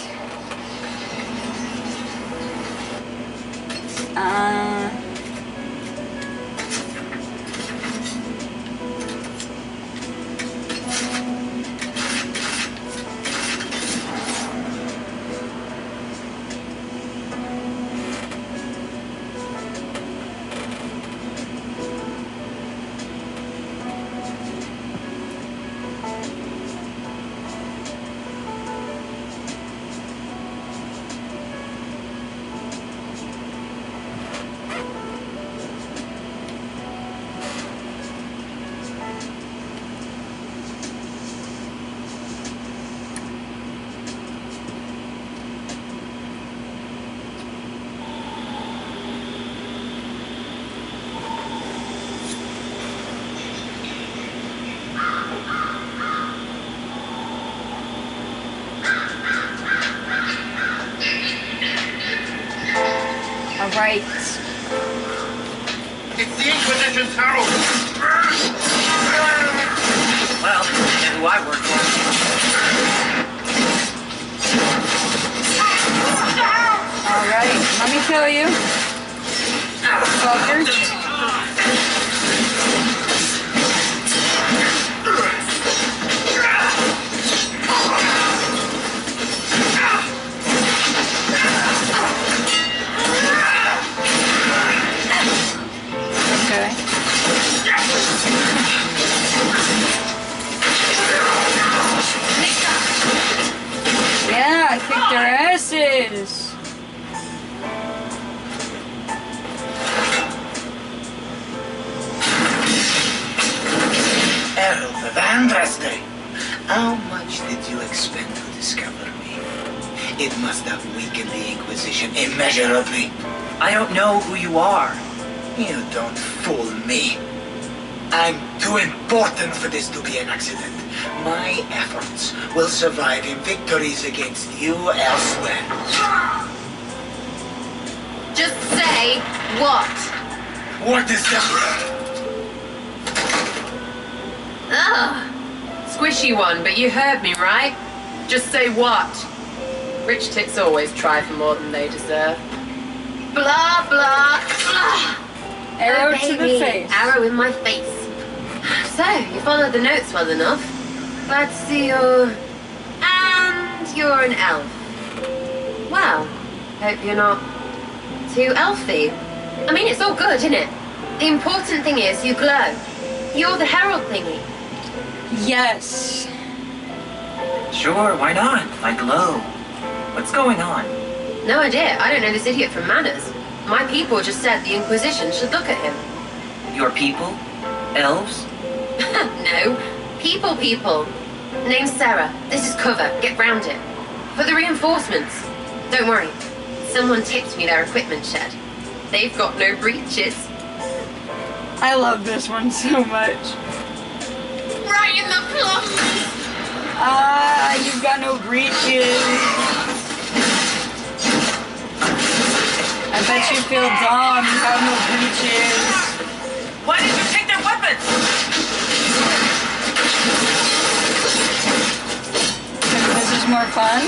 Alright. It's the Inquisition's herald! Well, you know who I work for. Alright, let me tell you. Fucker. How much did you expect to discover me? It must have weakened the Inquisition immeasurably. I don't know who you are. You don't fool me. I'm too important for this to be an accident. My efforts will survive in victories against you elsewhere. Just say what? What is that? Ugh. Squishy one, but you heard me, right? Just say what? Rich tits always try for more than they deserve. Blah, blah, blah. Arrow Obey to the me. face. Arrow in my face. So, you followed the notes well enough. Glad to see you. And you're an elf. Well, hope you're not too elfy. I mean, it's all good, isn't it? The important thing is you glow. You're the herald thingy. Yes. Sure, why not? I glow. What's going on? No idea. I don't know this idiot from Manners. My people just said the Inquisition should look at him. Your people? Elves? No. People. Name's Sarah. This is cover. Get round it. For the reinforcements. Don't worry. Someone tipped me their equipment shed. They've got no breaches. I love this one so much. Right in the plum. You've got no breaches. I bet you feel dumb. You have no breaches. Why did you take their weapons? Because this is more fun.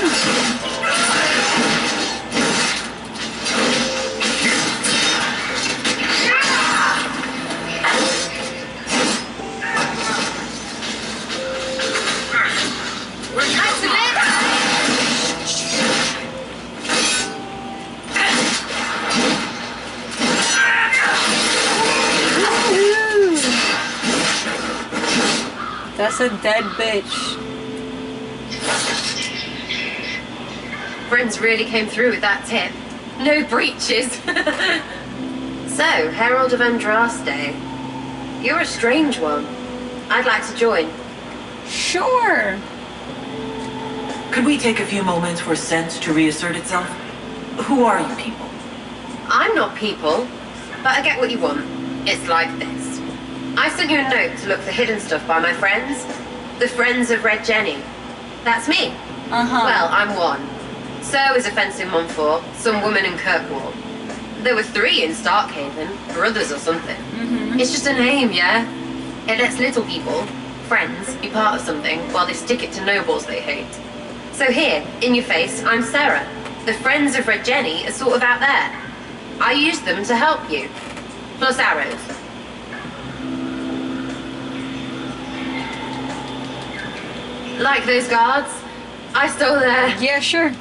That's a dead bitch. Friends really came through with that tip. No breaches. So, Herald of Andraste. You're a strange one. I'd like to join. Sure. Could we take a few moments for sense to reassert itself? Who are you people? I'm not people, but I get what you want. It's like this. I sent you a note to look for hidden stuff by my friends. The Friends of Red Jenny. That's me. Well, I'm one. So is a fence in Montfort, some woman in Kirkwall. There were 3 in Starkhaven, brothers or something. It's just a name, yeah? It lets little people, friends, be part of something while they stick it to nobles they hate. So here, in your face, I'm Sarah. The Friends of Red Jenny are sort of out there. I use them to help you. Plus arrows. Like those guards? I stole their... Yeah, sure.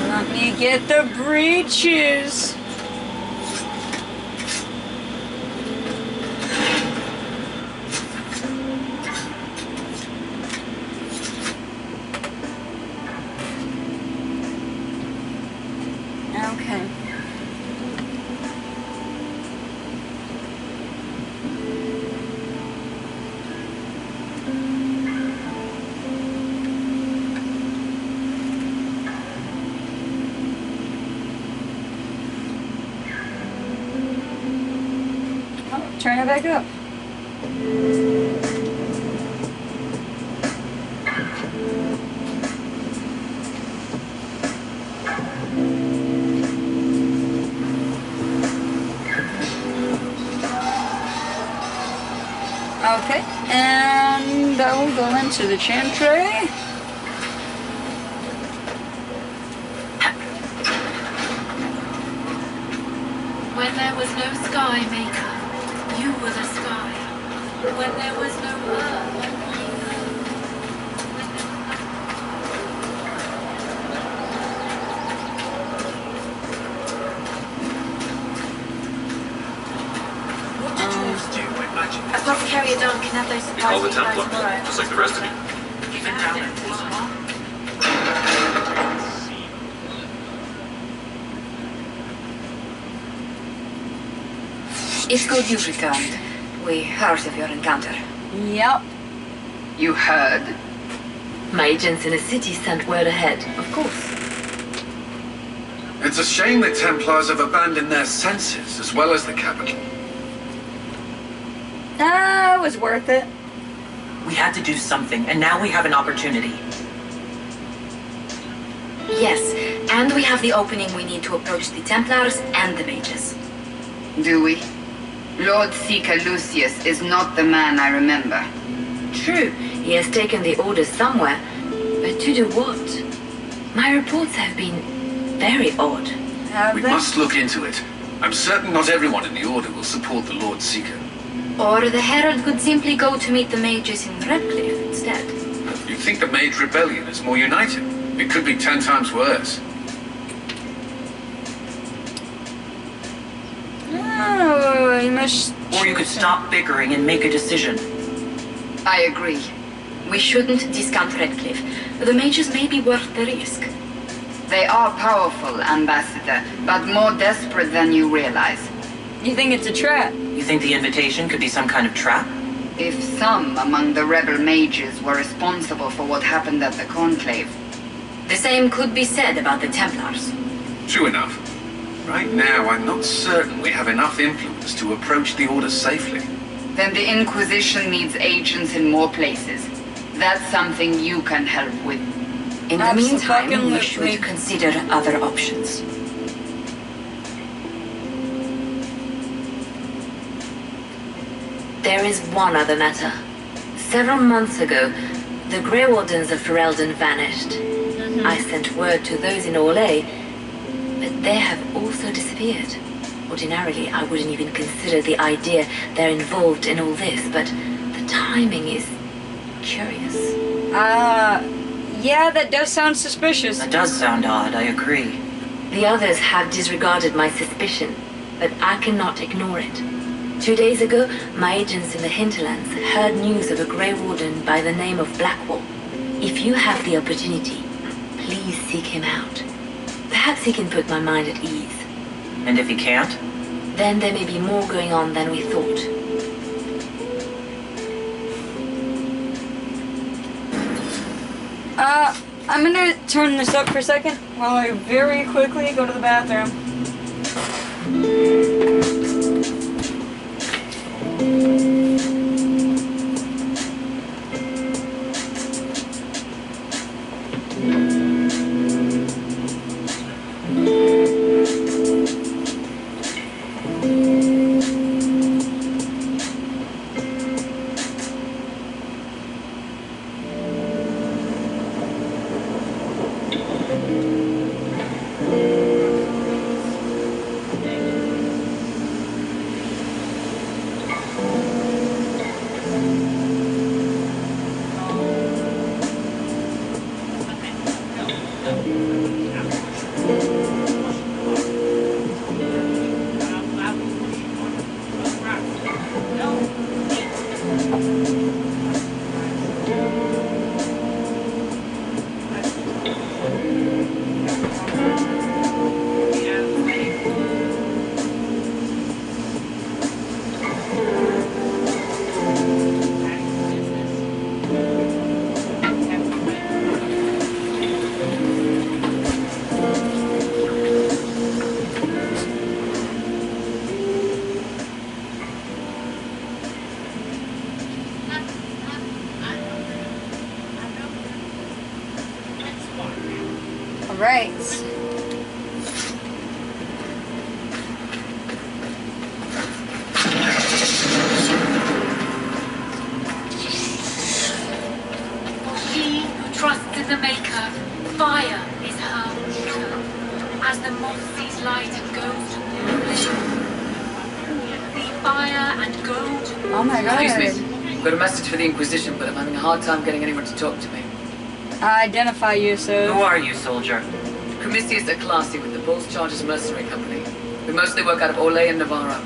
Let me get the breeches. Okay. Oh, turn it back up. Okay, and I will go into the chantry. When there was no sky maker, you were the sky. When there was no earth, I've got to carry it down. Can have those You call the supplies Templar, tomorrow. just like the rest of you. Even down at It's good you've returned. We heard of your encounter. Yep. You heard? My agents in the city sent word ahead, of course. It's a shame the Templars have abandoned their senses as well as the capital. It was worth it. We had to do something, and now we have an opportunity. Yes, and we have the opening we need to approach the Templars and the mages. Do we? Lord Seeker Lucius is not the man I remember. True, he has taken the orders somewhere, but to do what? My reports have been very odd. We must look into it. I'm certain not everyone in the Order will support the Lord Seeker. Or the Herald could simply go to meet the mages in Redcliffe instead. You think the Mage Rebellion is more united? It could be 10 times worse. Oh, you must... Or you could stop bickering and make a decision. I agree. We shouldn't discount Redcliffe. The mages may be worth the risk. They are powerful, Ambassador, but more desperate than you realize. You think it's a trap? You think the invitation could be some kind of trap? If some among the rebel mages were responsible for what happened at the Conclave. The same could be said about the Templars. True enough. Right now, I'm not certain we have enough influence to approach the Order safely. Then the Inquisition needs agents in more places. That's something you can help with. In the meantime, we should consider other options. There is one other matter. Several months ago, the Grey Wardens of Ferelden vanished. I sent word to those in Orlais, but they have also disappeared. Ordinarily, I wouldn't even consider the idea they're involved in all this, but the timing is curious. Yeah, that does sound suspicious. That does sound odd, I agree. The others have disregarded my suspicion, but I cannot ignore it. 2 days ago, my agents in the hinterlands heard news of a Grey Warden by the name of Blackwall. If you have the opportunity, please seek him out. Perhaps he can put my mind at ease. And if he can't? Then there may be more going on than we thought. I'm gonna turn this up for a second while I very quickly go to the bathroom. Right. She who trusts in the Maker, fire is her water. As the moth sees light and goes to the fire and go to... Oh my god. Excuse me. I've got a message for the Inquisition, but I'm having a hard time getting anyone to talk to me. Identify you, sir. Who are you, soldier? Commissius de Classy with the Bulls Chargers Mercenary Company. We mostly work out of Orlais and Navarra.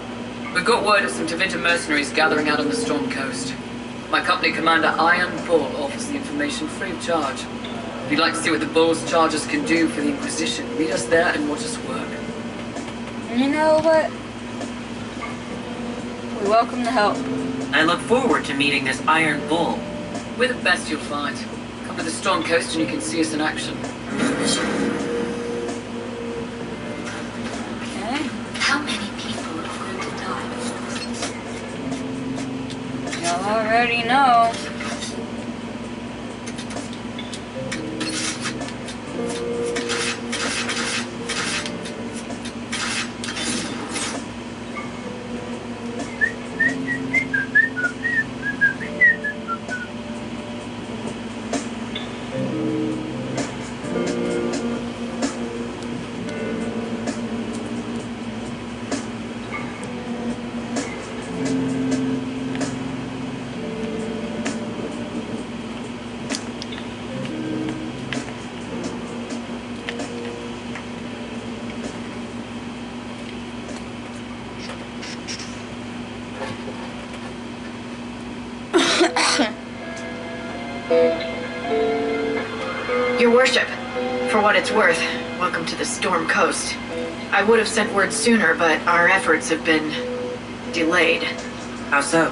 We've got word of some Tevinter mercenaries gathering out on the Storm Coast. My company commander, Iron Bull, offers the information free of charge. If you'd like to see what the Bulls Chargers can do for the Inquisition, meet us there and watch us work. You know what? We welcome the help. I look forward to meeting this Iron Bull. We're the best you'll find. Come to the Storm Coast and you can see us in action. Okay. How many people are going to die? Y'all already know. Your worship, for what it's worth, welcome to the Storm Coast. I would have sent word sooner, but our efforts have been delayed. How so?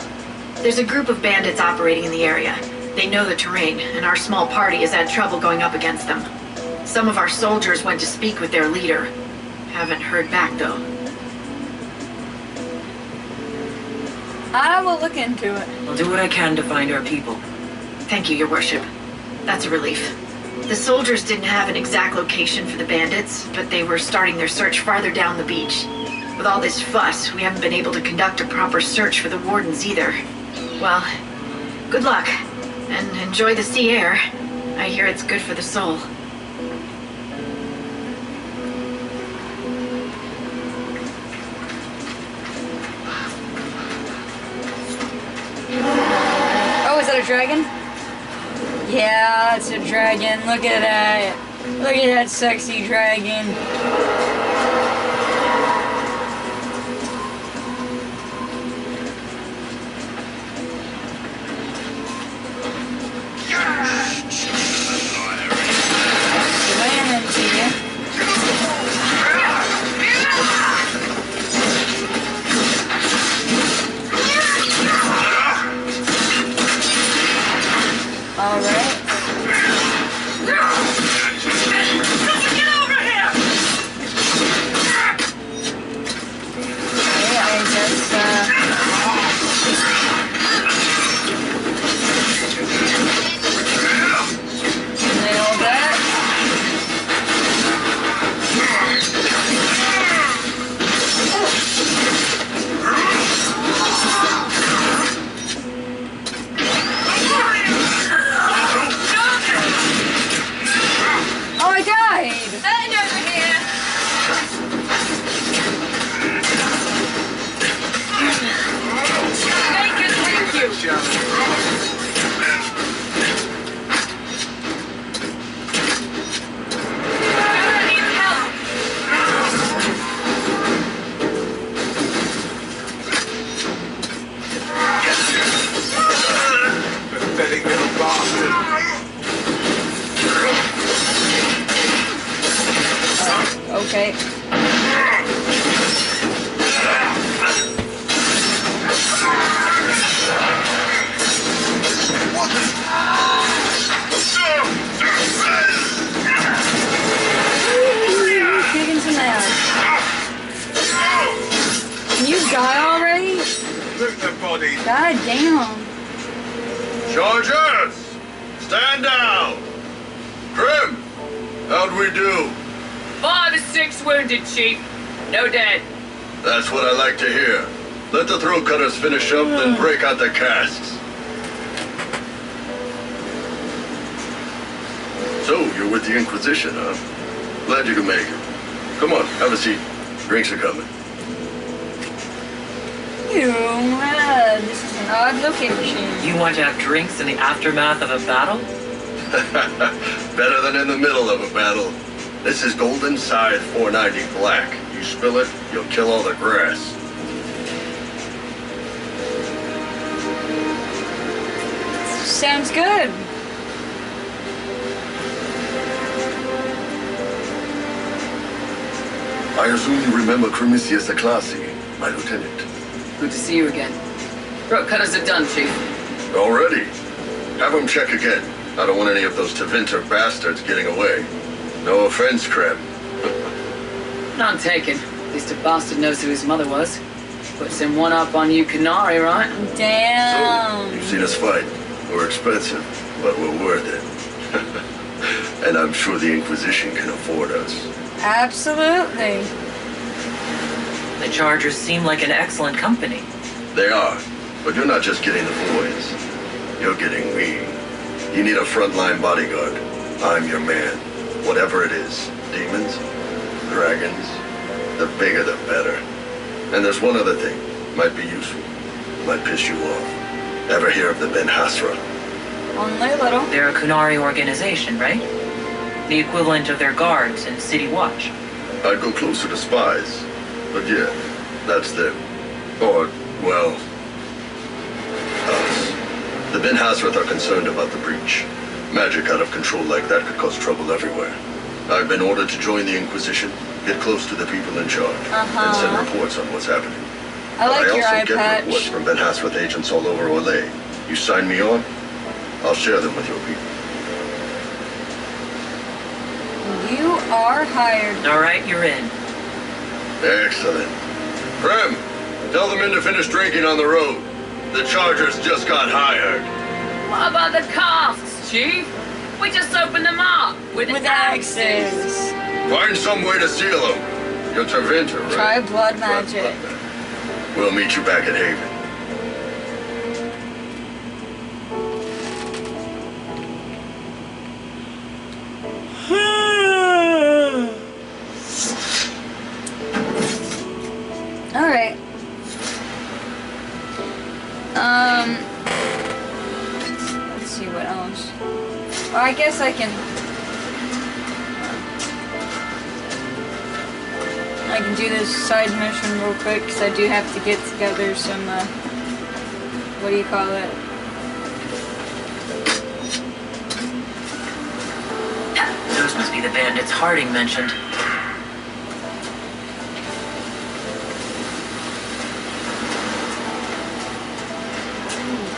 There's a group of bandits operating in the area. They know the terrain, and our small party has had trouble going up against them. Some of our soldiers went to speak with their leader. Haven't heard back, though. I will look into it. I'll do what I can to find our people. Thank you, Your Worship. That's a relief. The soldiers didn't have an exact location for the bandits, but they were starting their search farther down the beach. With all this fuss, we haven't been able to conduct a proper search for the wardens either. Well, good luck, and enjoy the sea air. I hear it's good for the soul. Oh, is that a dragon? Yeah, it's a dragon. Look at that. Look at that sexy dragon. Slam into you. All right. Okay. Kicking some ass. Can you die already? Look at the bodies. God damn. Chargers! Stand down! Trim! How'd we do? 5 or 6 wounded, Chief. No dead. That's what I like to hear. Let the throat cutters finish up, then break out the casks. So, you're with the Inquisition, huh? Glad you could make it. Come on, have a seat. Drinks are coming. This is an odd location. You want to have drinks in the aftermath of a battle? Better than in the middle of a battle. This is Golden Scythe 490 Black. You spill it, you'll kill all the grass. Sounds good. I assume you remember Cremisius Aclassi, my lieutenant. Good to see you again. Throat cutters are done, Chief. Already? Have them check again. I don't want any of those Tevinter bastards getting away. No offense, Krem. None taken. At least a bastard knows who his mother was. Puts him one up on you, Canary, right? Damn. So, you've seen us fight. We're expensive, but we're worth it. And I'm sure the Inquisition can afford us. Absolutely. The Chargers seem like an excellent company. They are, but you're not just getting the boys. You're getting me. You need a frontline bodyguard. I'm your man. Whatever it is. Demons, dragons, the bigger the better. And there's one other thing. Might be useful. Might piss you off. Ever hear of the Ben Hasra? Only a little. They're a Kunari organization, right? The equivalent of their guards in City Watch. I'd go closer to spies. But yeah, that's them. Or, well, us. The Ben Hasrath are concerned about the breach. Magic out of control like that could cause trouble everywhere. I've been ordered to join the Inquisition, get close to the people in charge, and send reports on what's happening. I like your eye also get patch. reports from Ben Hasrath agents all over Orlais. You sign me on, I'll share them with your people. You are hired. All right, you're in. Excellent. Krem, tell the men to finish drinking on the road. The Chargers just got hired. What about the casks, Chief? We just opened them up with axes. Find some way to seal them. You're Tevinter, right? Try blood magic. We'll meet you back at Haven. Alright. Let's see what else. Well, I guess I can do this side mission real quick because I do have to get together some, what do you call it? Those must be the bandits Harding mentioned.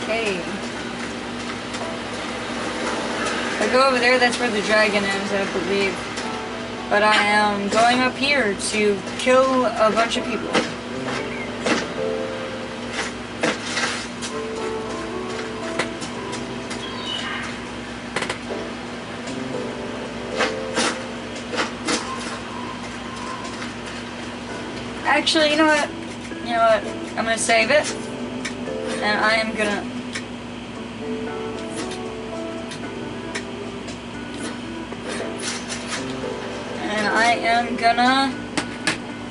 Okay. If I go over there, that's where the dragon is, I believe. But I am going up here to kill a bunch of people. Actually, you know what? I'm gonna save it. And I am gonna...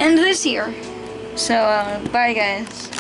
end this here. So, bye guys.